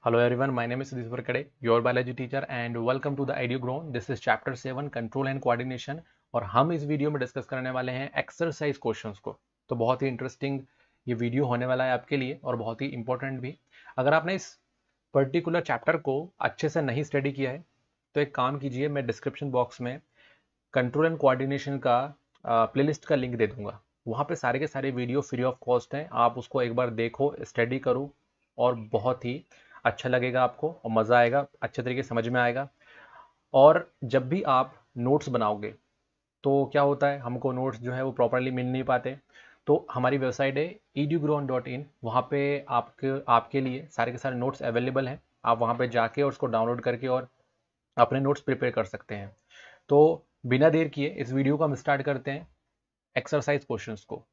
Hello everyone, my name is Sudhir Varkade, your biology teacher and welcome to the EduGrown. This is chapter 7 control and coordination और हम इस video में discuss करने वाले हैं exercise questions को। तो बहुत ही इंटरेस्टिंग ये वीडियो होने वाला है आपके लिए और बहुत ही इंपॉर्टेंट भी। अगर आपने इस पर्टिकुलर चैप्टर को अच्छे से नहीं स्टडी किया है तो एक काम कीजिए, मैं डिस्क्रिप्शन बॉक्स में कंट्रोल एंड कोऑर्डिनेशन का प्लेलिस्ट का लिंक दे दूंगा। वहाँ पे सारे के सारे वीडियो फ्री ऑफ कॉस्ट हैं, आप उसको एक बार देखो, स्टडी करो और बहुत ही अच्छा लगेगा आपको और मज़ा आएगा, अच्छे तरीके से समझ में आएगा। और जब भी आप नोट्स बनाओगे तो क्या होता है, हमको नोट्स जो है वो प्रॉपरली मिल नहीं पाते। तो हमारी वेबसाइट है edugrown.in, वहाँ पे आपके लिए सारे के सारे नोट्स अवेलेबल हैं। आप वहाँ पे जाके और उसको डाउनलोड करके और अपने नोट्स प्रिपेयर कर सकते हैं। तो बिना देर किए इस वीडियो को हम स्टार्ट करते हैं एक्सरसाइज क्वेश्चंस को।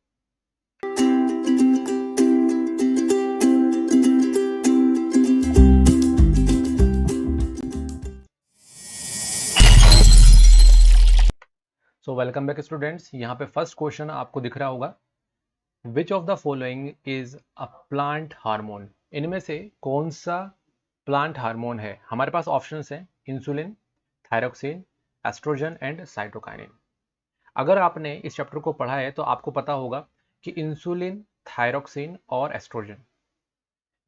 So welcome back students. यहाँ पे फर्स्ट क्वेश्चन आपको दिख रहा होगा, which of the following is a plant hormone. इनमें से कौन सा प्लांट हार्मोन है। हमारे पास ऑप्शंस हैं insulin, thyroxine, oestrogen and cytokinin. अगर आपने इस चैप्टर को पढ़ा है तो आपको पता होगा कि इंसुलिन, थायरोक्सिन और oestrogen,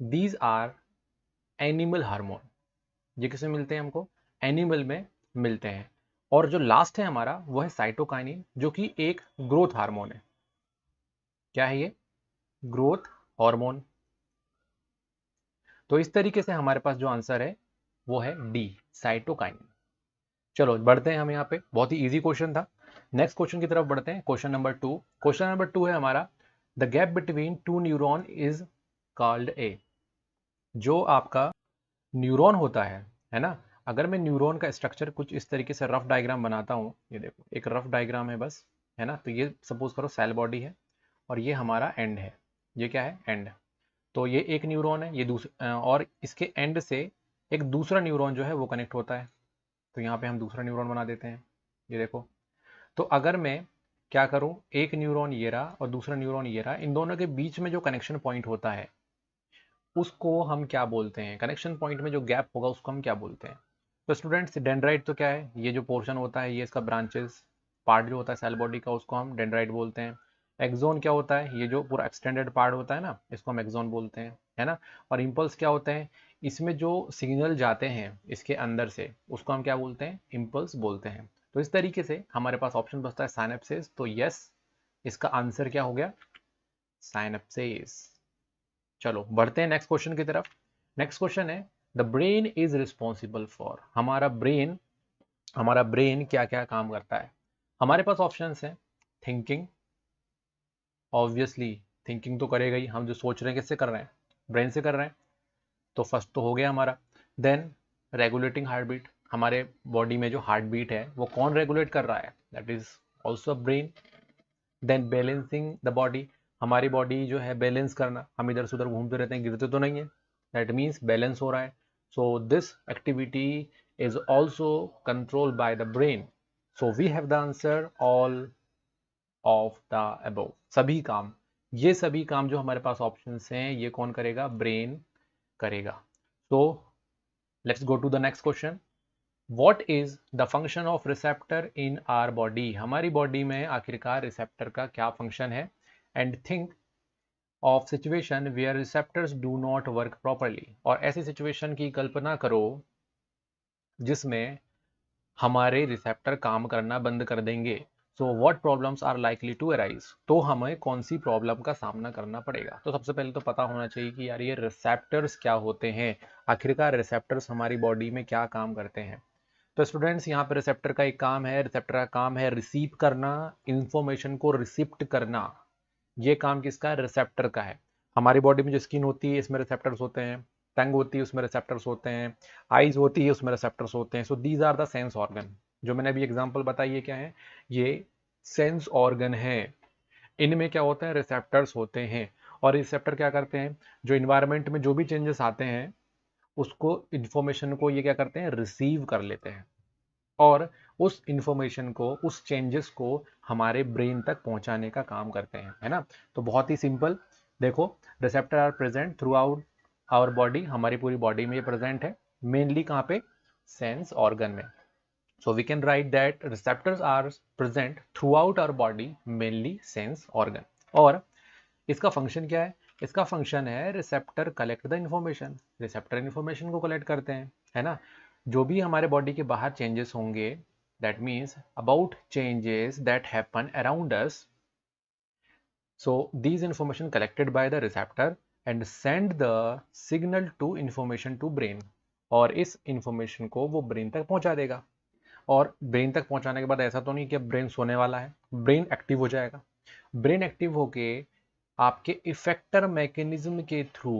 these are animal hormone. ये किसमें मिलते हैं, हमको एनिमल में मिलते हैं। और जो लास्ट है हमारा वो है साइटोकाइनिन, जो कि एक ग्रोथ हार्मोन है। क्या है ये? Growth hormone. तो इस तरीके से हमारे पास जो आंसर है वो है डी, साइटोकाइनिन। चलो बढ़ते हैं हम, यहाँ पे बहुत ही इजी क्वेश्चन था। नेक्स्ट क्वेश्चन की तरफ बढ़ते हैं। Question number 2। क्वेश्चन नंबर 2 है हमारा, the gap between two neuron is called a. जो आपका न्यूरॉन होता है ना, अगर मैं न्यूरॉन का स्ट्रक्चर कुछ इस तरीके से रफ डायग्राम बनाता हूँ, ये देखो एक रफ डायग्राम है बस, है ना। तो ये सपोज करो सेल बॉडी है और ये हमारा एंड है। ये क्या है? एंड। तो ये एक न्यूरॉन है, ये दूसरा, और इसके एंड से एक दूसरा न्यूरॉन जो है वो कनेक्ट होता है। तो यहाँ पे हम दूसरा न्यूरॉन बना देते हैं, ये देखो। तो अगर मैं क्या करूँ, एक न्यूरॉन ये रहा और दूसरा न्यूरॉन ये रहा, इन दोनों के बीच में जो कनेक्शन पॉइंट होता है उसको हम क्या बोलते हैं? कनेक्शन पॉइंट में जो गैप होगा उसको हम क्या बोलते हैं? तो स्टूडेंट्स, डेंड्राइट तो क्या है? ये जो पोर्शन होता है, ये इसका ब्रांचेस पार्ट जो होता है सेल बॉडी का, उसको हम डेंड्राइट बोलते हैं। एक्सोन क्या होता है? ये जो पूरा एक्सटेंडेड पार्ट होता है ना, इसको हम एक्सोन बोलते हैं, है ना। और इम्पल्स क्या होते हैं? इसमें जो सिग्नल जाते हैं इसके अंदर से, उसको हम क्या बोलते हैं? इम्पल्स बोलते हैं। तो इस तरीके से हमारे पास ऑप्शन बचता है साइनेप्सिस। तो यस, इसका आंसर क्या हो गया? साइनेप्सिस। चलो बढ़ते हैं नेक्स्ट क्वेश्चन की तरफ। नेक्स्ट क्वेश्चन है, the brain is responsible for. हमारा ब्रेन क्या क्या काम करता है? हमारे पास ऑप्शंस हैं थिंकिंग, ऑब्वियसली थिंकिंग तो करेगा ही, हम जो सोच रहे हैं किससे कर रहे हैं? ब्रेन से कर रहे हैं। तो फर्स्ट तो हो गया हमारा। देन रेगुलेटिंग हार्ट बीट, हमारे बॉडी में जो हार्ट बीट है वो कौन रेगुलेट कर रहा है? That is also brain. Then balancing the body, हमारी बॉडी जो है बैलेंस करना, हम इधर से उधर घूमते रहते हैं, गिरते तो नहीं है, दैट मीन्स बैलेंस हो रहा है। So this activity is also control by the brain. So we have the answer all of the above. सभी काम, ये सभी काम जो हमारे पास ऑप्शंस हैं ये कौन करेगा? ब्रेन करेगा। So let's go to the next question. What is the function of receptor in our body. हमारी बॉडी में आखिरकार रिसेप्टर का क्या फंक्शन है? And think of situation where receptors do not work properly. और ऐसी सिचुएशन की कल्पना करो जिसमें हमारे रिसेप्टर काम करना बंद कर देंगे। So what problems are likely to arise. तो हमें कौन सी प्रॉब्लम का सामना करना पड़ेगा? तो सबसे पहले तो पता होना चाहिए कि यार ये रिसेप्टर्स क्या होते हैं, आखिरकार रिसेप्टर्स हमारी बॉडी में क्या काम करते हैं। तो स्टूडेंट्स, यहाँ पे रिसेप्टर का एक काम है, रिसेप्टर का काम है रिसीव करना, इंफॉर्मेशन को रिसिप्ट करना। ये काम किसका है? रिसेप्टर का है। हमारी बॉडी में जो स्किन होती है इसमें रिसेप्टर्स होते हैं, टंग होती है उसमें रिसेप्टर्स होते हैं, आईज होती है उसमें रिसेप्टर्स होते हैं। So these are the sense organ. जो मैंने अभी एग्जांपल बताई है क्या है? ये सेंस ऑर्गन है। इनमें क्या होता है? रिसेप्टर्स होते हैं। और रिसेप्टर क्या करते हैं? जो इन्वायरमेंट में जो भी चेंजेस आते हैं उसको, इंफॉर्मेशन को ये क्या करते हैं? रिसीव कर लेते हैं और उस इंफॉर्मेशन को, उस चेंजेस को हमारे ब्रेन तक पहुंचाने का काम करते हैं, है ना। तो बहुत ही सिंपल, देखो receptor are present throughout our body, हमारी पूरी बॉडी में ये प्रेजेंट है, मेनली कहाँ पे, सेंस ऑर्गन में. So we can write that receptors are present throughout our body, mainly sense organ. और इसका फंक्शन क्या है, इसका फंक्शन है receptor collect the information, receptor information को कलेक्ट करते हैं, है ना. जो भी हमारे बॉडी के बाहर चेंजेस होंगे, that means about changes that happen around us, so these information collected by the receptor and send the signal to information to brain, और इस इंफॉर्मेशन को वो ब्रेन तक पहुंचा देगा. और ब्रेन तक पहुंचाने के बाद ऐसा तो नहीं कि अब ब्रेन सोने वाला है, ब्रेन एक्टिव हो जाएगा. ब्रेन एक्टिव होके आपके इफेक्टर मैकेनिज्म के थ्रू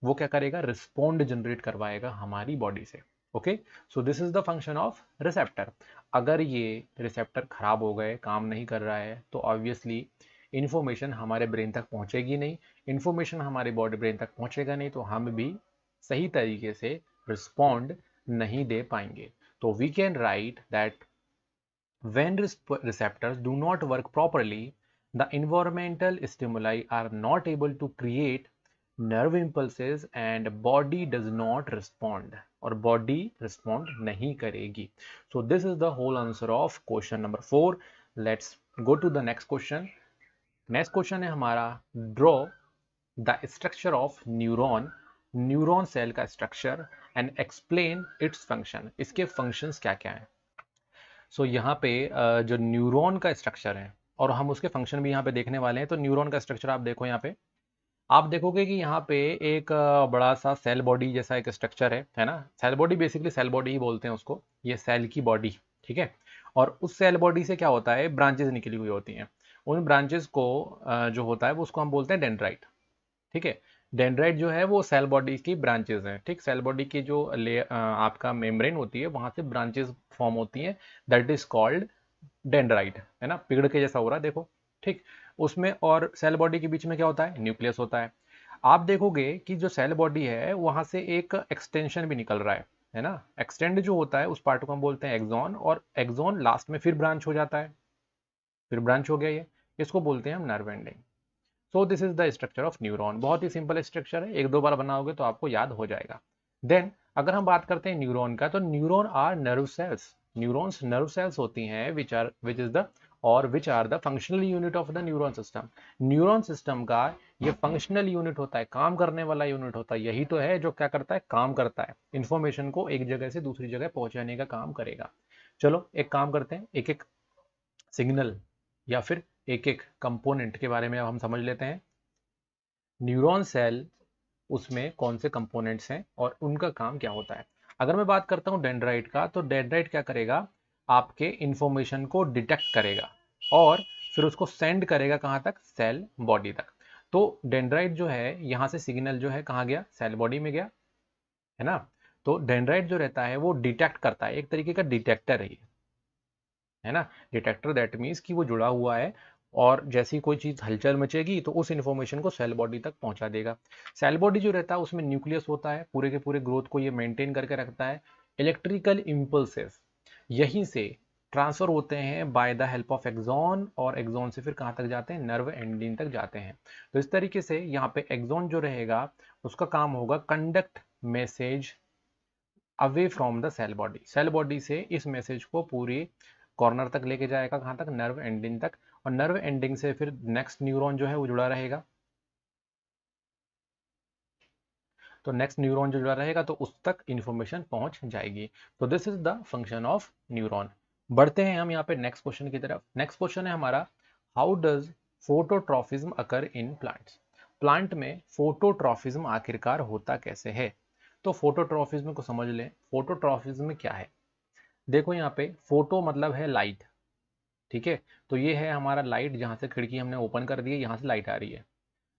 वो क्या करेगा, रिस्पॉन्ड जनरेट करवाएगा हमारी बॉडी से. Okay, so this is the function of receptor. अगर ये रिसेप्टर खराब हो गए, काम नहीं कर रहा है, तो ऑब्वियसली इंफॉर्मेशन हमारे ब्रेन तक पहुंचेगी नहीं. इंफॉर्मेशन हमारे बॉडी ब्रेन तक पहुंचेगा नहीं तो हम भी सही तरीके से रिस्पॉन्ड नहीं दे पाएंगे. So we can write that when receptors do not work properly, the environmental stimuli are not able to create nerve impulses and body does not respond, और body respond नहीं करेगी. So this is the whole answer of question number 4. Let's go to the next question. Next question है हमारा, draw the structure of neuron, neuron cell का structure and explain its function, इसके functions क्या क्या हैं. सो यहाँ पे जो न्यूरॉन का स्ट्रक्चर है और हम उसके फंक्शन भी यहाँ पे देखने वाले हैं. तो न्यूरॉन का स्ट्रक्चर आप देखो, यहाँ पे आप देखोगे कि यहाँ पे एक बड़ा सा सेल बॉडी जैसा एक स्ट्रक्चर है ना. Cell body, basically cell body ही बोलते हैं उसको, ये सेल की बॉडी, ठीक है. और उस सेल बॉडी से क्या होता है, ब्रांचेस निकली हुई होती हैं. उन ब्रांचेस को जो होता है वो उसको हम बोलते हैं डेंड्राइट, ठीक है. डेंड्राइट जो है वो सेल बॉडी की ब्रांचेस हैं, ठीक. सेल बॉडी की जो आपका मेम्ब्रेन होती है वहां से ब्रांचेस फॉर्म होती हैं, दैट इज कॉल्ड डेंड्राइट, है ना. पेड़ के जैसा हो रहा है देखो, ठीक. उसमें और सेल बॉडी के बीच में क्या होता है, न्यूक्लियस होता है. आप देखोगे कि जो सेल बॉडी है वहां से एक एक्सटेंशन भी निकल रहा है ना. एक्सटेंड जो होता है उस पार्ट को हम बोलते हैं एक्सॉन, और एक्सॉन लास्ट में फिर ब्रांच हो जाता है, फिर ब्रांच हो गया ये, इसको बोलते हैं हम nerve ending. So this is the structure of neuron. बहुत ही सिंपल स्ट्रक्चर है, एक दो बार बनाओगे तो आपको याद हो जाएगा. देन अगर हम बात करते हैं न्यूरॉन का, तो neuron are nerve cells. Neurons nerve cells होती हैं which are the functional unit of the neuron system. Neuron system का ये फंक्शनल यूनिट होता है, काम करने वाला यूनिट होता है. यही तो है जो क्या करता है, काम करता है, इंफॉर्मेशन को एक जगह से दूसरी जगह पहुंचाने का काम करेगा. चलो एक काम करते हैं, एक एक सिग्नल या फिर एक एक कंपोनेंट के बारे में अब हम समझ लेते हैं. न्यूरॉन सेल, उसमें कौन से कंपोनेंट्स हैं और उनका काम क्या होता है. अगर मैं बात करता हूं डेंड्राइट का, तो डेंड्राइट क्या करेगा, आपके इंफॉर्मेशन को डिटेक्ट करेगा और फिर उसको सेंड करेगा कहां तक, सेल बॉडी तक. तो डेंड्राइट जो है यहां से सिग्नल जो है कहां गया, सेल बॉडी में गया, है ना. तो डेंड्राइट जो रहता है वो डिटेक्ट करता है, एक तरीके का डिटेक्टर है ना. डिटेक्टर दैट मीन्स कि वो जुड़ा हुआ है और जैसी कोई चीज हलचल मचेगी तो उस इंफॉर्मेशन को सेल बॉडी तक पहुंचा देगा. सेल बॉडी जो रहता है उसमें न्यूक्लियस होता है, पूरे के पूरे ग्रोथ को ये मेंटेन करके रखता है. इलेक्ट्रिकल इंपल्सेस यहीं से ट्रांसफर होते हैं by the help of axon, और एक्सॉन से फिर कहां तक जाते हैं, नर्व एंडिंग तक जाते हैं. तो इस तरीके से यहाँ पे एक्सॉन जो रहेगा उसका काम होगा conduct message away from the cell body. Cell body से इस मैसेज को पूरी कॉर्नर तक लेके जाएगा, कहां तक, नर्व एंडिंग तक. और नर्व एंडिंग से फिर नेक्स्ट न्यूरॉन जो है वो जुड़ा रहेगा. तो नेक्स्ट न्यूरॉन जो जुड़ा रहेगा तो उस तक इंफॉर्मेशन पहुंच जाएगी. तो this is the function of neuron. बढ़ते हैं हम यहाँ पे नेक्स्ट क्वेश्चन की तरफ. नेक्स्ट क्वेश्चन है हमारा, how does phototropism occur in plants. Plant में फोटोट्रॉफिज्म आखिरकार होता कैसे है. तो फोटोट्रॉफिज्म को समझ लें. फोटोट्रॉफिज्म क्या है, देखो यहाँ पे फोटो मतलब है लाइट, ठीक है. तो ये है हमारा लाइट, जहां से खिड़की हमने ओपन कर दी है, यहां से लाइट आ रही है.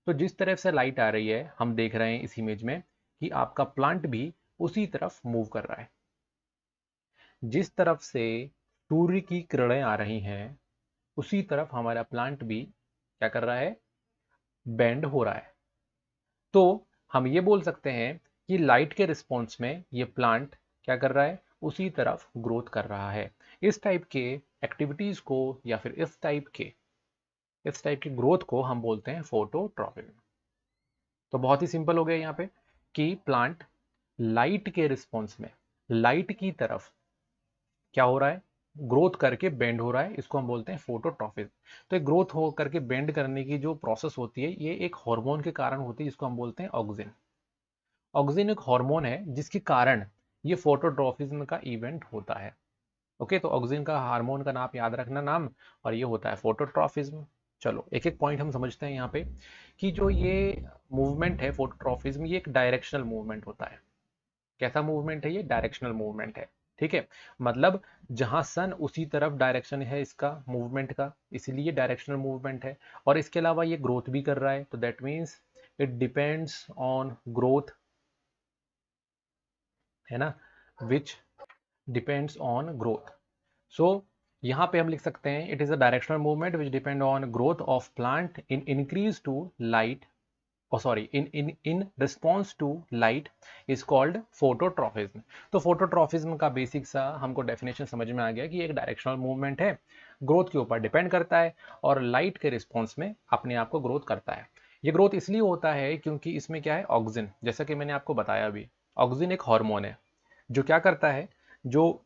तो जिस तरफ से लाइट आ रही है हम देख रहे हैं इस इमेज में कि आपका प्लांट भी उसी तरफ मूव कर रहा है. जिस तरफ से सूर्य की किरणें आ रही हैं उसी तरफ हमारा प्लांट भी क्या कर रहा है, बेंड हो रहा है. तो हम ये बोल सकते हैं कि लाइट के रिस्पॉन्स में ये प्लांट क्या कर रहा है, उसी तरफ ग्रोथ कर रहा है. इस टाइप के एक्टिविटीज को या फिर इस टाइप के ग्रोथ को हम बोलते हैं फोटोट्रॉपिज्म. तो बहुत ही सिंपल हो गया यहाँ पे कि प्लांट लाइट के रिस्पॉन्स में लाइट की तरफ क्या हो रहा है, ग्रोथ करके बेंड हो रहा है, इसको हम बोलते हैं फोटोट्रॉफिज्म। तो एक ग्रोथ हो करके बेंड करने की जो प्रोसेस होती है ये एक हार्मोन के कारण होती है जिसको हम बोलते हैं ऑक्सिन। ऑक्सिन एक हार्मोन है जिसके कारण ये फोटोट्रॉफिज्म का इवेंट होता है। ओके, तो ऑक्सिन का हार्मोन का नाम याद रखना नाम, और ये होता है फोटोट्रॉफिज्म। चलो एक एक पॉइंट हम समझते हैं यहाँ पे कि जो ये मूवमेंट है फोटोट्रॉफिज्म, ये एक डायरेक्शनल मूवमेंट होता है। कैसा मूवमेंट है ये, डायरेक्शनल मूवमेंट है। ठीक है, मतलब जहां सन उसी तरफ डायरेक्शन है इसका मूवमेंट का, इसीलिए डायरेक्शनल मूवमेंट है। और इसके अलावा ये ग्रोथ भी कर रहा है, तो that means it depends on growth, है ना, which depends on growth. So यहाँ पे हम लिख सकते हैं it is a directional movement which depend on growth of plant in increase to light, oh sorry, in response to light is called phototrophism। तो फोटोट्रॉफिज्म का बेसिक सा हमको डेफिनेशन समझ में आ गया कि एक डायरेक्शनल मूवमेंट है, ग्रोथ के ऊपर डिपेंड करता है और लाइट के रिस्पॉन्स में अपने आप को ग्रोथ करता है। ये ग्रोथ इसलिए होता है क्योंकि इसमें क्या है, ऑक्सिन, जैसा कि मैंने आपको बताया अभी, ऑक्सिन एक हार्मोन है जो क्या करता है, जो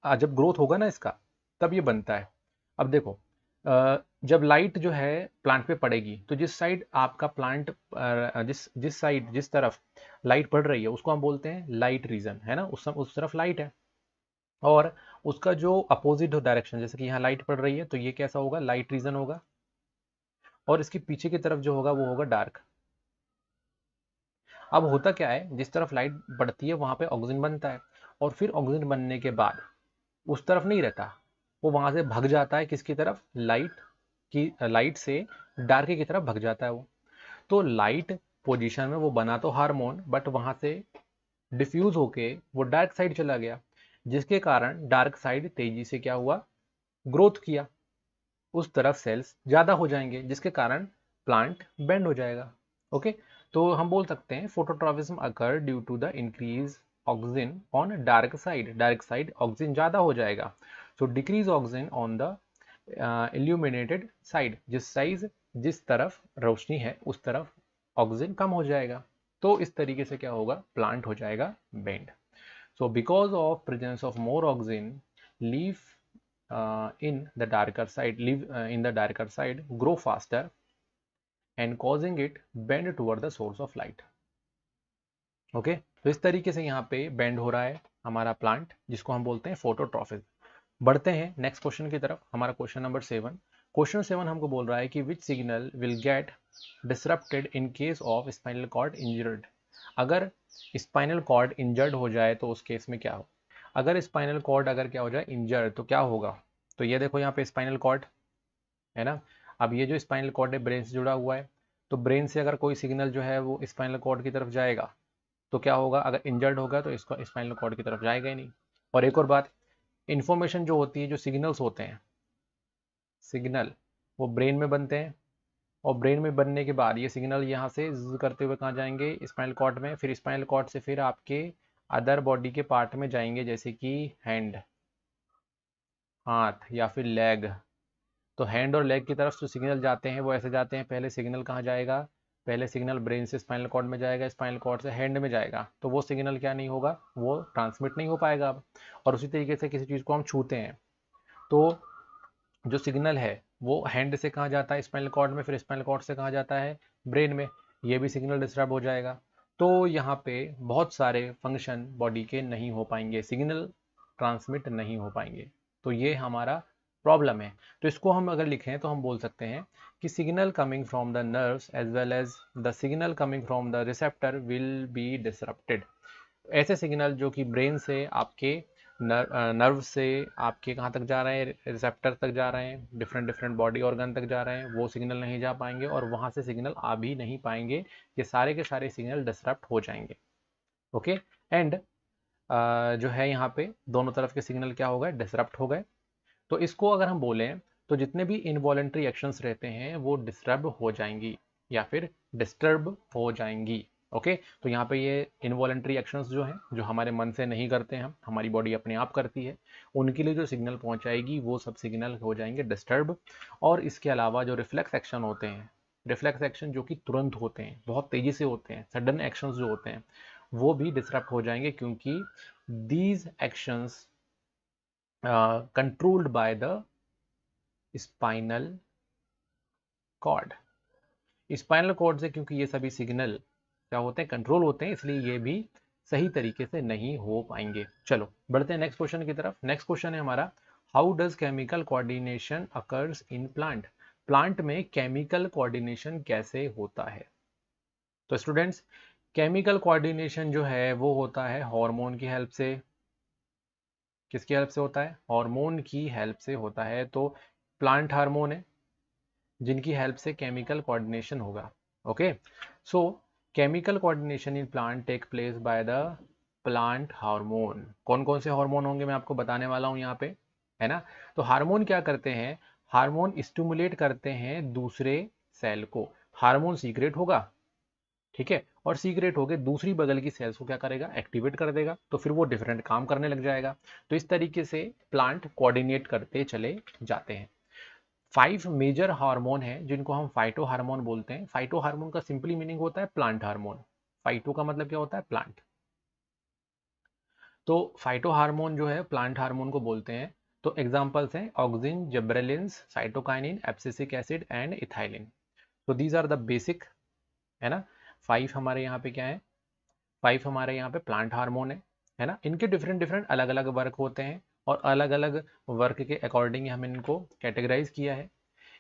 जब ग्रोथ होगा ना इसका तब ये बनता है। अब देखो, जब लाइट जो है प्लांट पे पड़ेगी तो जिस साइड आपका प्लांट जिस साइड जिस तरफ लाइट पड़ रही है उसको हम बोलते हैं लाइट रीजन, है ना, उस तरफ लाइट है। और उसका जो अपोजिट डायरेक्शन, जैसे कि यहाँ लाइट पड़ रही है तो ये कैसा होगा, लाइट रीजन होगा, और इसके पीछे की तरफ जो होगा वो होगा डार्क। अब होता क्या है, जिस तरफ लाइट पड़ती है वहां पे ऑक्सीजन बनता है, और फिर ऑक्सीजन बनने के बाद उस तरफ नहीं रहता, वो वहां से भाग जाता है किसकी तरफ, लाइट से डार्क की तरफ भाग जाता है वो। तो लाइट पोजीशन में वो बना तो हार्मोन, बट वहां से डिफ्यूज होके वो डार्क साइड चला गया, जिसके कारण डार्क साइड तेजी से क्या हुआ, ग्रोथ किया, उस तरफ सेल्स ज्यादा हो जाएंगे जिसके कारण प्लांट बेंड हो जाएगा। ओके, तो हम बोल सकते हैं phototropism occur due to the increase auxin on dark side auxin ज्यादा हो जाएगा। So decrease auxin on the illuminated side, जिस तरफ रोशनी है उस तरफ ऑक्सिजन कम हो जाएगा, तो इस तरीके से क्या होगा, प्लांट हो जाएगा bend. So because of presence of more oxygen, leaf in the darker side grow faster and causing it bend toward the source of light। Okay, तो इस तरीके से यहाँ पे बेंड हो रहा है हमारा प्लांट, जिसको हम बोलते हैं फोटोट्रॉफिज्म। बढ़ते हैं नेक्स्ट क्वेश्चन की तरफ, हमारा क्वेश्चन नंबर 7। क्वेश्चन 7 हमको बोल रहा है कि which signal will get disrupted in case of spinal cord injured. अगर स्पाइनल कॉर्ड इंजर्ड हो जाए तो उस केस में क्या हो, अगर स्पाइनल कॉर्ड अगर क्या हो जाए इंजर्ड तो क्या होगा। तो ये देखो यहाँ पे स्पाइनल कॉर्ड है ना, अब ये जो स्पाइनल कॉर्ड है ब्रेन से जुड़ा हुआ है, तो ब्रेन से अगर कोई सिग्नल जो है वो स्पाइनल कॉर्ड की तरफ जाएगा तो क्या होगा, अगर इंजर्ड होगा तो इसको स्पाइनल कॉर्ड की तरफ जाएगा ही नहीं। और एक और बात, इंफॉर्मेशन जो होती है, जो सिग्नल्स होते हैं, सिग्नल वो ब्रेन में बनते हैं, और ब्रेन में बनने के बाद ये सिग्नल यहाँ से करते हुए कहाँ जाएंगे, स्पाइनल कॉर्ड में, फिर स्पाइनल कॉर्ड से फिर आपके अदर बॉडी के पार्ट में जाएंगे, जैसे कि हैंड, हाथ या फिर लेग। तो हैंड और लेग की तरफ जो सिग्नल जाते हैं वो ऐसे जाते हैं, पहले सिग्नल कहाँ जाएगा, पहले सिग्नल ब्रेन से स्पाइनल कॉर्ड में जाएगा, स्पाइनल कॉर्ड से हैंड में जाएगा, तो वो सिग्नल क्या नहीं होगा, वो ट्रांसमिट नहीं हो पाएगा अब। और उसी तरीके से किसी चीज़ को हम छूते हैं तो जो सिग्नल है वो हैंड से कहाँ जाता है, स्पाइनल कॉर्ड में, फिर स्पाइनल कॉर्ड से कहाँ जाता है, ब्रेन में, ये भी सिग्नल डिस्टर्ब हो जाएगा। तो यहाँ पे बहुत सारे फंक्शन बॉडी के नहीं हो पाएंगे, सिग्नल ट्रांसमिट नहीं हो पाएंगे, तो ये हमारा प्रॉब्लम है। तो इसको हम अगर लिखें तो हम बोल सकते हैं कि signal coming from the nerves as well as the signal coming from the receptor will be disrupted. ऐसे सिग्नल जो कि ब्रेन से आपके नर्व से आपके कहाँ तक जा रहे हैं, रिसेप्टर तक जा रहे हैं, डिफरेंट डिफरेंट बॉडी ऑर्गन तक जा रहे हैं, वो सिग्नल नहीं जा पाएंगे और वहाँ से सिग्नल आ भी नहीं पाएंगे, ये सारे के सारे सिग्नल डिसरप्ट हो जाएंगे। ओके, एंड जो है यहाँ पे दोनों तरफ के सिग्नल क्या हो गए, डिसरप्ट हो गए। तो इसको अगर हम बोलें तो जितने भी इनवॉलेंट्री एक्शंस रहते हैं वो डिस्टर्ब हो जाएंगी या फिर डिस्टर्ब हो जाएंगी। ओके, तो यहाँ पे ये इनवॉलेंट्री एक्शंस जो हैं, जो हमारे मन से नहीं करते हैं, हमारी बॉडी अपने आप करती है, उनके लिए जो सिग्नल पहुंचाएगी वो सब सिग्नल हो जाएंगे डिस्टर्ब। और इसके अलावा जो रिफ्लेक्स एक्शन होते हैं, रिफ्लेक्स एक्शन जो कि तुरंत होते हैं, बहुत तेजी से होते हैं, सडन एक्शंस जो होते हैं वो भी डिसरप्ट हो जाएंगे, क्योंकि these actions controlled by the spinal cord. Spinal cord से क्योंकि ये सभी सिग्नल क्या होते हैं, कंट्रोल होते हैं, इसलिए ये भी सही तरीके से नहीं हो पाएंगे। चलो बढ़ते हैं नेक्स्ट क्वेश्चन की तरफ। नेक्स्ट क्वेश्चन है हमारा, how does chemical coordination occurs in plant. Plant में केमिकल कोऑर्डिनेशन कैसे होता है। तो स्टूडेंट्स, केमिकल कोऑर्डिनेशन जो है वो होता है हार्मोन की हेल्प से। किसकी हेल्प से होता है, हार्मोन की हेल्प से होता है। तो प्लांट हार्मोन है जिनकी हेल्प से केमिकल कोऑर्डिनेशन होगा। Okay, so chemical coordination in plant take place by the plant hormone. कौन कौन से हार्मोन होंगे मैं आपको बताने वाला हूं यहाँ पे, है ना। तो हार्मोन क्या करते हैं, हार्मोन स्टिमुलेट करते हैं दूसरे सेल को। हार्मोन सीक्रेट होगा, ठीक है, और सीक्रेट होके दूसरी बगल की सेल्स को क्या करेगा, एक्टिवेट कर देगा, तो फिर वो डिफरेंट काम करने लग जाएगा। तो इस तरीके से प्लांट कोऑर्डिनेट करते चले जाते हैं। 5 मेजर हार्मोन है जिनको हम फाइटो हार्मोन बोलते हैं। फाइटो हार्मोन का सिंपली मीनिंग होता है प्लांट हार्मोन। फाइटो का मतलब क्या होता है, प्लांट। तो फाइटो हार्मोन जो है प्लांट हार्मोन को बोलते हैं। तो एग्जांपल्स हैं auxin, gibberellins, cytokinin, abscisic acid and ethylene. तो दीज आर द बेसिक, है ना। 5 हमारे यहाँ पे क्या है, 5 हमारे यहाँ पे प्लांट हार्मोन है ना। इनके डिफरेंट डिफरेंट अलग अलग वर्क होते हैं, और अलग अलग वर्क के अकॉर्डिंग हम इनको कैटेगराइज किया है।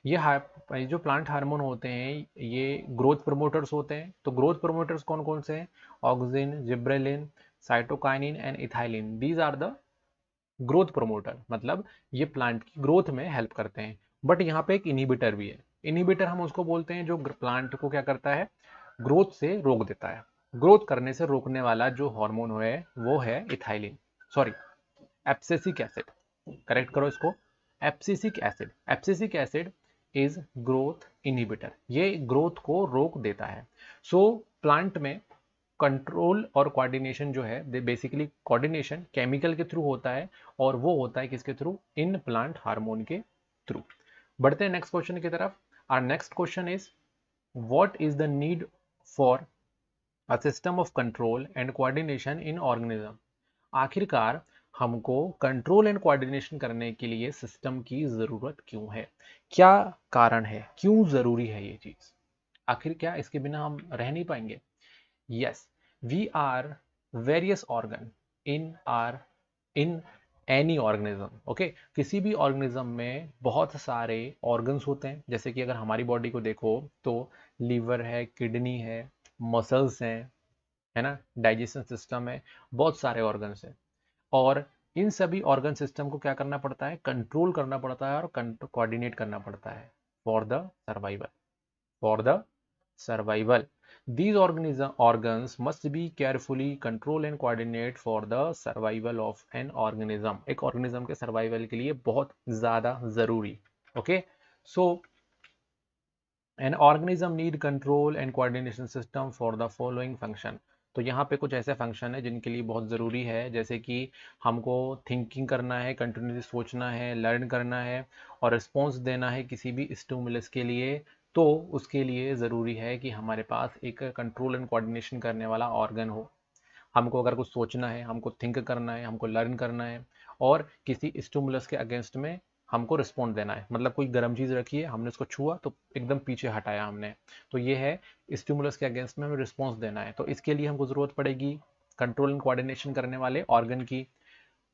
ये जो प्लांट हार्मोन होते हैं ये ग्रोथ प्रमोटर्स होते हैं। तो ग्रोथ प्रमोटर्स कौन कौन से हैं, auxin, gibberellin, cytokinin and ethylene, these are the growth promoter, मतलब ये प्लांट की ग्रोथ में हेल्प करते हैं। बट यहाँ पे एक इनहिबिटर भी है। इनहिबिटर हम उसको बोलते हैं जो प्लांट को क्या करता है, ग्रोथ से रोक देता है। ग्रोथ करने से रोकने वाला जो हार्मोन है वो है ethylene, sorry abscisic acid, correct करो इसको, abscisic acid. Abscisic acid is growth inhibitor, ये ग्रोथ को रोक देता है। सो प्लांट में कंट्रोल और कोऑर्डिनेशन जो है, बेसिकली कोऑर्डिनेशन केमिकल के थ्रू होता है, और वो होता है किसके थ्रू, इन प्लांट हार्मोन के थ्रू। बढ़ते हैं नेक्स्ट क्वेश्चन की तरफ। Our next question is, what is the need for a system of control and coordination in organism. आखिरकार हमको कंट्रोल एंड कोऑर्डिनेशन करने के लिए सिस्टम की जरूरत क्यों है, क्या कारण है, क्यों जरूरी है ये चीज, आखिर क्या इसके बिना हम रह नहीं पाएंगे। Yes, we are various organ in any organism. Okay, किसी भी ऑर्गेनिज्म में बहुत सारे ऑर्गन्स होते हैं। जैसे कि अगर हमारी बॉडी को देखो तो लीवर है, किडनी है, मसल्स हैं, है ना, डाइजेशन सिस्टम है, बहुत सारे ऑर्गन्स हैं। और इन सभी ऑर्गन सिस्टम को क्या करना पड़ता है, कंट्रोल करना पड़ता है और कोऑर्डिनेट करना पड़ता है for the survival, for the survival. These organs must be carefully control and coordinate for the survival of an organism. एक organism के survival के लिए बहुत ज़्यादा ज़रूरी। Okay, so an organism need control and coordination system for the following function. तो यहाँ पे कुछ ऐसे फंक्शन है जिनके लिए बहुत ज़रूरी है, जैसे कि हमको थिंकिंग करना है, कंटिन्यूसली सोचना है, लर्न करना है, और रिस्पॉन्स देना है किसी भी स्टिमुलस के लिए। तो उसके लिए ज़रूरी है कि हमारे पास एक कंट्रोल एंड कोऑर्डिनेशन करने वाला ऑर्गन हो। हमको अगर कुछ सोचना है, हमको थिंक करना है, हमको लर्न करना है, और किसी स्टिमुलस के अगेंस्ट में हमको रिस्पॉन्ड देना है। मतलब कोई गर्म चीज़ रखी है, हमने उसको छुआ तो एकदम पीछे हटाया हमने, तो ये है स्टिमुलस के अगेंस्ट में हमें रिस्पॉन्स देना है। तो इसके लिए हमको ज़रूरत पड़ेगी कंट्रोल एंड कोऑर्डिनेशन करने वाले ऑर्गन की।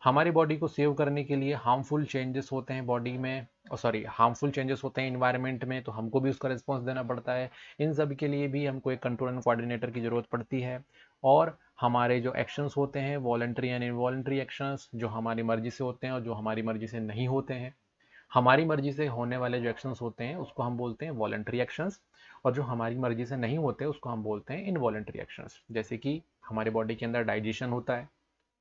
हमारी बॉडी को सेव करने के लिए हार्मफुल चेंजेस होते हैं बॉडी में, हार्मफुल चेंजेस होते हैं इन्वायरमेंट में, तो हमको भी उसका रिस्पॉन्स देना पड़ता है। इन सब के लिए भी हमको एक कंट्रोल एंड कोऑर्डिनेटर की ज़रूरत पड़ती है। और हमारे जो एक्शंस होते हैं, वॉलंटरी एंड इनवॉलंटरी एक्शंस, जो हमारी मर्जी से होते हैं और जो हमारी मर्जी से नहीं होते हैं। हमारी मर्जी से होने वाले जो एक्शंस होते हैं उसको हम बोलते हैं वॉलंटरी एक्शंस, और जो हमारी मर्जी से नहीं होते उसको हम बोलते हैं इनवॉलंटरी एक्शंस। जैसे कि हमारे बॉडी के अंदर डाइजेशन होता है,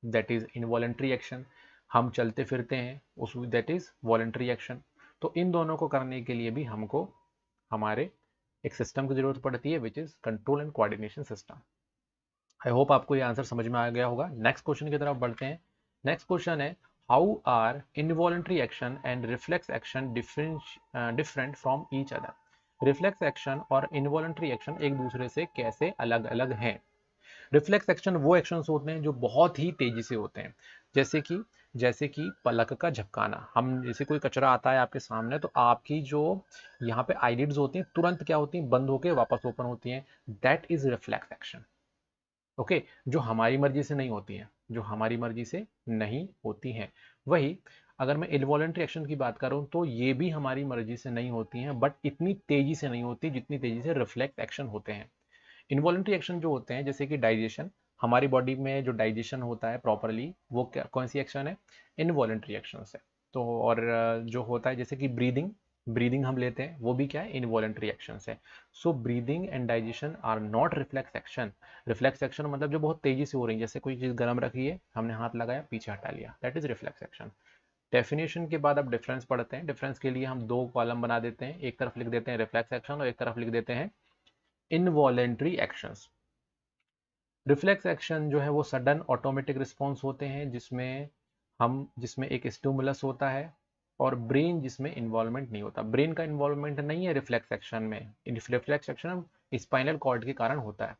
दैट इज इनवॉलंटरी एक्शन। हम चलते फिरते हैं, उस दैट इज वॉलंटरी एक्शन। तो इन दोनों को करने के लिए भी हमको हमारे एक सिस्टम की जरूरत पड़ती है, which is control and coordination system. I hope आपको ये आंसर समझ में आ गया होगा। नेक्स्ट क्वेश्चन की तरफ बढ़ते हैं। नेक्स्ट क्वेश्चन है, how are involuntary action and reflex action different from each other. Reflex action और इनवॉलंटरी एक्शन एक दूसरे से कैसे अलग अलग हैं। रिफ्लेक्स एक्शन वो एक्शंस होते हैं जो बहुत ही तेजी से होते हैं, जैसे कि पलक का झपकाना। हम जैसे कोई कचरा आता है आपके सामने तो आपकी जो यहाँ पे आईलिड्स होती हैं तुरंत क्या होती हैं, बंद होकर वापस ओपन होती हैं। That is reflex action. Okay, जो हमारी मर्जी से नहीं होती हैं, जो हमारी मर्जी से नहीं होती हैं। वही अगर मैं इनवॉलंटरी एक्शन की बात करूं तो ये भी हमारी मर्जी से नहीं होती हैं, बट इतनी तेजी से नहीं होती जितनी तेजी से रिफ्लेक्स एक्शन होते हैं। इनवॉलंटरी एक्शन जो होते हैं जैसे कि डाइजेशन, हमारी बॉडी में जो डाइजेशन होता है प्रॉपरली वो कौन सी एक्शन है, इनवॉलंटरी एक्शन है। तो और जो होता है जैसे कि ब्रीदिंग, ब्रीदिंग हम लेते हैं वो भी क्या है, इनवॉलंटरी एक्शन है। So breathing and digestion are not reflex action. Reflex action मतलब जो बहुत तेजी से हो रही है, जैसे कोई चीज गर्म रखी है, हमने हाथ लगाया पीछे हटा लिया, that is reflex action. Definition के बाद अब डिफरेंस पढ़ते हैं। डिफरेंस के लिए हम दो कॉलम बना देते हैं, एक तरफ लिख देते हैं रिफ्लेक्स एक्शन और एक तरफ लिख देते हैं इनवॉलेंट्री एक्शंस। रिफ्लेक्स एक्शन जो है वो सडन ऑटोमेटिक रिस्पॉन्स होते हैं जिसमें एक स्टिमुलस होता है और ब्रेन जिसमें इन्वॉल्वमेंट नहीं होता। ब्रेन का इन्वॉल्वमेंट नहीं है रिफ्लेक्स एक्शन में। रिफ्लेक्स एक्शन स्पाइनल कॉर्ड के कारण होता है।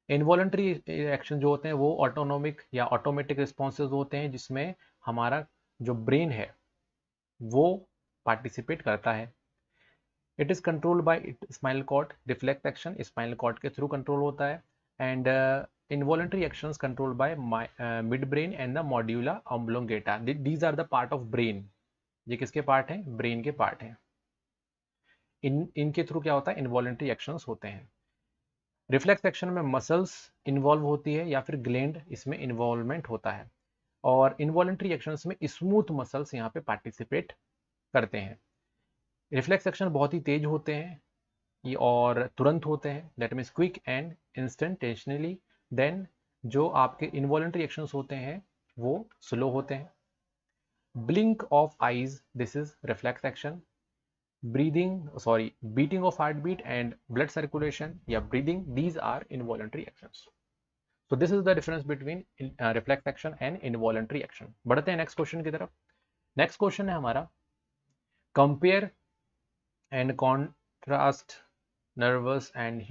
इनवॉलेंट्री एक्शन जो होते हैं वो ऑटोनोमिक या ऑटोमेटिक रिस्पॉन्सेज होते हैं जिसमें हमारा जो ब्रेन है वो पार्टिसिपेट करता है। It is controlled by spinal cord. Reflex action spinal cord के थ्रू कंट्रोल होता है and involuntary actions controlled by midbrain and the medulla oblongata. These are the part of brain. ये किसके पार्ट हैं, ब्रेन के part हैं। इनके through क्या होता है, इनवॉलेंट्री एक्शंस होते हैं। रिफ्लेक्स एक्शन में मसल्स इन्वॉल्व होती है या फिर ग्लैंड इसमें इन्वॉल्वमेंट होता है, और इनवॉलेंट्री एक्शंस में स्मूथ मसल्स यहाँ पे पार्टिसिपेट करते हैं। रिफ्लेक्स एक्शन बहुत ही तेज होते हैं ये और तुरंत होते हैं, that means quick and instantaneously. Then जो आपके इनवॉलेंट्री एक्शंस होते हैं वो स्लो होते हैं। Blink of eyes, this is reflex action. Beating of heart beat and blood circulation या breathing, these are involuntary actions. So this is the difference between reflex action and involuntary action. बढ़ते हैं next question की तरफ। Next question है हमारा, compare and contrast nervous and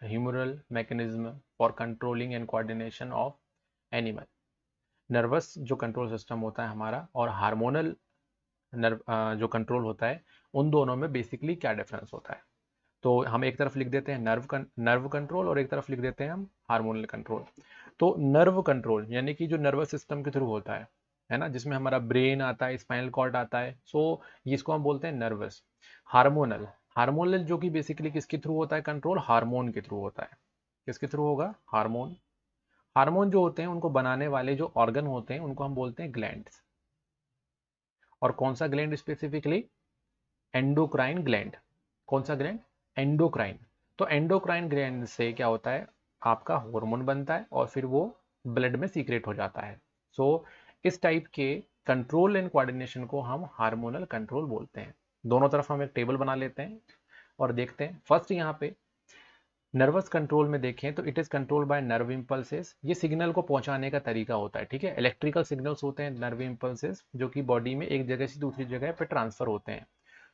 humoral mechanism for controlling and coordination of animal। Nervous जो control system होता है हमारा और हार्मोनल जो कंट्रोल होता है, उन दोनों में बेसिकली क्या डिफरेंस होता है। तो हम एक तरफ लिख देते हैं नर्व कंट्रोल और एक तरफ लिख देते हैं हम हार्मोनल कंट्रोल। तो नर्व कंट्रोल यानी कि जो नर्वस सिस्टम के थ्रू होता है ना, जिसमें हमारा ब्रेन आता है, स्पाइनल कॉर्ड आता है, सो इसको हम बोलते हैं नर्वस। हार्मोनल, हार्मोनल जो कि बेसिकली किसके थ्रू होता है कंट्रोल, हार्मोन के थ्रू होता है। किसके थ्रू होगा, हार्मोन। हार्मोन जो होते हैं उनको बनाने वाले जो ऑर्गन होते हैं उनको हम बोलते हैं ग्लैंड्स। और कौन सा ग्लैंड स्पेसिफिकली, एंडोक्राइन ग्लैंड। कौन सा ग्लैंड, एंडोक्राइन। तो एंडोक्राइन ग्लैंड से क्या होता है, आपका हार्मोन बनता है और फिर वो ब्लड में सीक्रेट हो जाता है। सो इस टाइप के कंट्रोल एंड कोऑर्डिनेशन को हम हार्मोनल कंट्रोल बोलते हैं। दोनों तरफ हम एक टेबल बना लेते हैं और देखते हैं। फर्स्ट यहाँ पे नर्वस कंट्रोल में देखें तो it is control by nerve impulses. ये सिग्नल को पहुंचाने का तरीका होता है, ठीक है। इलेक्ट्रिकल सिग्नल्स होते हैं नर्व इंपल्सेस जो कि बॉडी में एक जगह से दूसरी जगह पे ट्रांसफर होते हैं।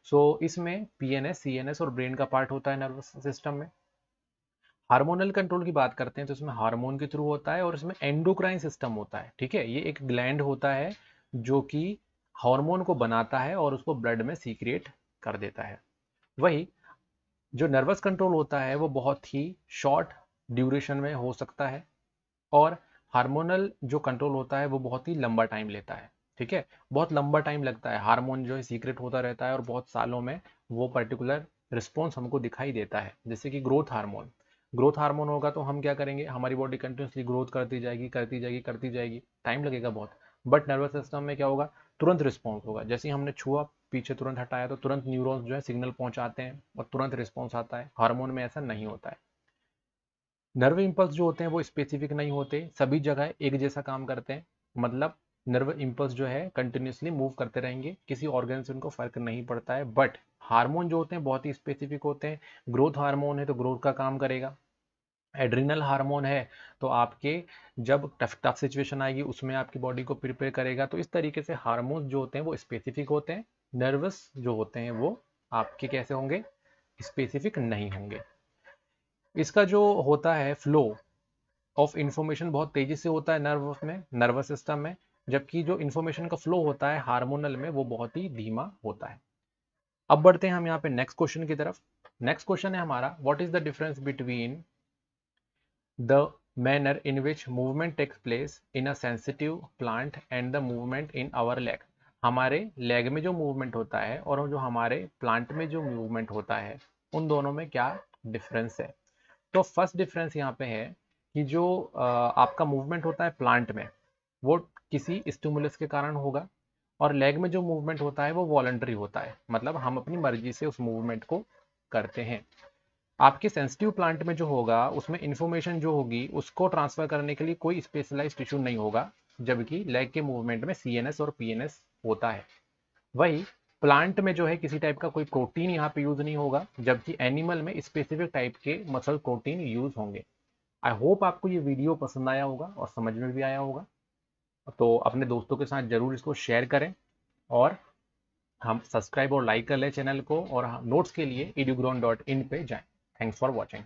सो इसमें पीएनएस, सीएनएस और ब्रेन का पार्ट होता है नर्वस सिस्टम में। हार्मोनल कंट्रोल की बात करते हैं तो इसमें हार्मोन के थ्रू होता है और इसमें एंडोक्राइन सिस्टम होता है, ठीक है। ये एक ग्लैंड होता है जो कि हार्मोन को बनाता है और उसको ब्लड में सीक्रेट कर देता है। वही जो नर्वस कंट्रोल होता है वो बहुत ही शॉर्ट ड्यूरेशन में हो सकता है और हार्मोनल जो कंट्रोल होता है वो बहुत ही लंबा टाइम लेता है, ठीक है। बहुत लंबा टाइम लगता है, हार्मोन जो है सीक्रेट होता रहता है और बहुत सालों में वो पर्टिकुलर रिस्पॉन्स हमको दिखाई देता है। जैसे कि ग्रोथ हार्मोन, ग्रोथ हार्मोन होगा तो हम क्या करेंगे, हमारी बॉडी कंटिन्यूसली ग्रोथ करती जाएगी करती जाएगी करती जाएगी, टाइम लगेगा बहुत। बट नर्वस सिस्टम में क्या होगा, तुरंत रिस्पॉन्स होगा। जैसे ही हमने छुआ, पीछे तुरंत हटाया तो तुरंत न्यूरॉन्स जो है सिग्नल पहुंचाते हैं और तुरंत रिस्पॉन्स आता है। हार्मोन में ऐसा नहीं होता है। नर्व इंपल्स जो होते हैं वो स्पेसिफिक नहीं होते, सभी जगह एक जैसा काम करते हैं। मतलब नर्व इंपल्स जो है कंटिन्यूसली मूव करते रहेंगे, किसी ऑर्गन से उनको फर्क नहीं पड़ता है। बट हार्मोन जो होते हैं बहुत ही स्पेसिफिक होते हैं। ग्रोथ हार्मोन है तो ग्रोथ का काम करेगा, एड्रिनल हार्मोन है तो आपके जब टफ सिचुएशन आएगी उसमें आपकी बॉडी को प्रिपेयर करेगा। तो इस तरीके से हार्मोन्स जो होते हैं वो स्पेसिफिक होते हैं। नर्वस जो होते हैं वो आपके कैसे होंगे, स्पेसिफिक नहीं होंगे। इसका जो होता है फ्लो ऑफ इंफॉर्मेशन बहुत तेजी से होता है नर्वस सिस्टम में, जबकि जो इंफॉर्मेशन का फ्लो होता है हार्मोनल में वो बहुत ही धीमा होता है। अब बढ़ते हैं हम यहाँ पे नेक्स्ट क्वेश्चन की तरफ। नेक्स्ट क्वेश्चन है हमारा, what is the difference between the manner in which movement takes place in a sensitive plant and the movement in our leg. हमारे लेग में जो मूवमेंट होता है और जो हमारे प्लांट में जो मूवमेंट होता है उन दोनों में क्या डिफरेंस है। तो फर्स्ट डिफरेंस यहाँ पे है कि जो आपका मूवमेंट होता है प्लांट में वो किसी स्टिमुलस के कारण होगा, और लेग में जो मूवमेंट होता है वो वॉलंटरी होता है, मतलब हम अपनी मर्जी से उस मूवमेंट को करते हैं। आपके सेंसिटिव प्लांट में जो होगा उसमें इंफॉर्मेशन जो होगी उसको ट्रांसफर करने के लिए कोई स्पेशलाइज्ड टिश्यू नहीं होगा, जबकि लेग के मूवमेंट में सीएनएस और पीएनएस होता है। वही प्लांट में जो है किसी टाइप का कोई प्रोटीन यहाँ पे यूज नहीं होगा, जबकि एनिमल में स्पेसिफिक टाइप के मसल प्रोटीन यूज होंगे। आई होप आपको ये वीडियो पसंद आया होगा और समझ में भी आया होगा। तो अपने दोस्तों के साथ जरूर इसको शेयर करें, और हम सब्सक्राइब और लाइक कर लें चैनल को, और नोट्स के लिए eduground.in पे जाएं। Thanks for watching.